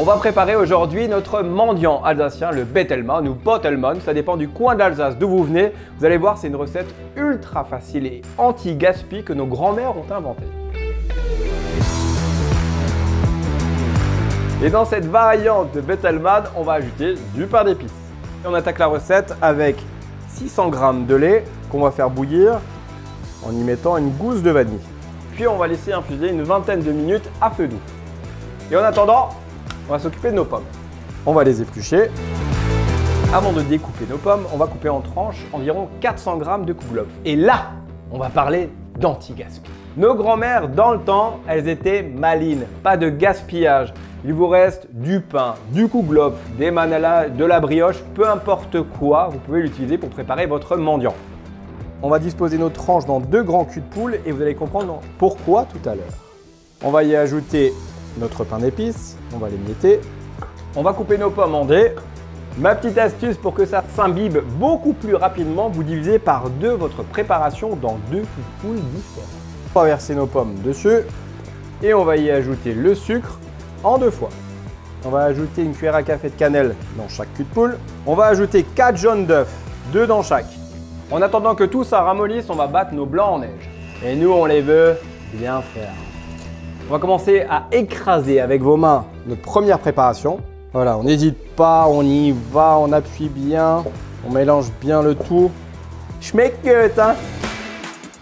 On va préparer aujourd'hui notre mendiant alsacien, le Bettelmann ou Bottelmann, ça dépend du coin d'Alsace d'où vous venez. Vous allez voir, c'est une recette ultra facile et anti-gaspi que nos grands-mères ont inventée. Et dans cette variante de Bettelmann, on va ajouter du pain d'épices. Et on attaque la recette avec 600 g de lait qu'on va faire bouillir en y mettant une gousse de vanille. Puis on va laisser infuser une vingtaine de minutes à feu doux. Et en attendant, on va s'occuper de nos pommes. On va les éplucher. Avant de découper nos pommes, on va couper en tranches environ 400 g de kouglof. Et là, on va parler d'anti-gaspi. Nos grands-mères, dans le temps, elles étaient malines. Pas de gaspillage. Il vous reste du pain, du kouglof, des manalas, de la brioche, peu importe quoi, vous pouvez l'utiliser pour préparer votre mendiant. On va disposer nos tranches dans 2 grands culs de poule et vous allez comprendre pourquoi tout à l'heure. On va y ajouter notre pain d'épices, on va l'émietter. On va couper nos pommes en dés. Ma petite astuce pour que ça s'imbibe beaucoup plus rapidement, vous divisez par 2 votre préparation dans 2 culs de poule différents. On va verser nos pommes dessus et on va y ajouter le sucre en 2 fois. On va ajouter une cuillère à café de cannelle dans chaque cul de poule. On va ajouter 4 jaunes d'œufs, 2 dans chaque. En attendant que tout ça ramollisse, on va battre nos blancs en neige. Et nous, on les veut bien faire. On va commencer à écraser avec vos mains notre première préparation. Voilà, on n'hésite pas, on y va, on appuie bien, on mélange bien le tout. Schmeckt, hein?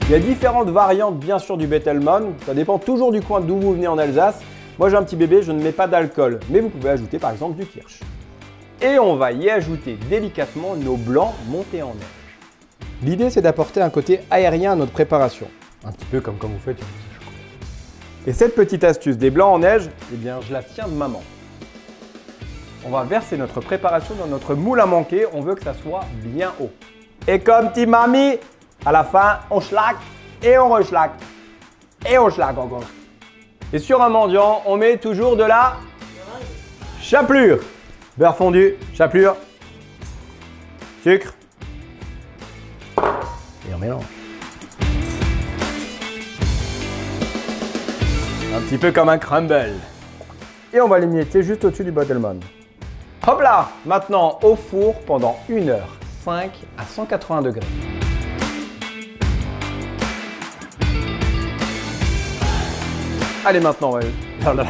Il y a différentes variantes bien sûr du Bettelmann, ça dépend toujours du coin d'où vous venez en Alsace. Moi j'ai un petit bébé, je ne mets pas d'alcool, mais vous pouvez ajouter par exemple du kirsch. Et on va y ajouter délicatement nos blancs montés en neige. L'idée c'est d'apporter un côté aérien à notre préparation. Un petit peu comme quand vous faites une mousse au chocolat. Et cette petite astuce des blancs en neige, eh bien je la tiens de maman. On va verser notre préparation dans notre moule à manquer, on veut que ça soit bien haut. Et comme dit mamie, à la fin, on schlack et on reschlack. Et on schlack encore. Et sur un mendiant, on met toujours de la chapelure. Beurre fondu, chapelure, sucre. Et on mélange. Un petit peu comme un crumble. Et on va l'émietter juste au-dessus du Bettelmann. Hop là! Maintenant au four pendant 1 heure, 5 à 180 degrés. Allez maintenant, on va...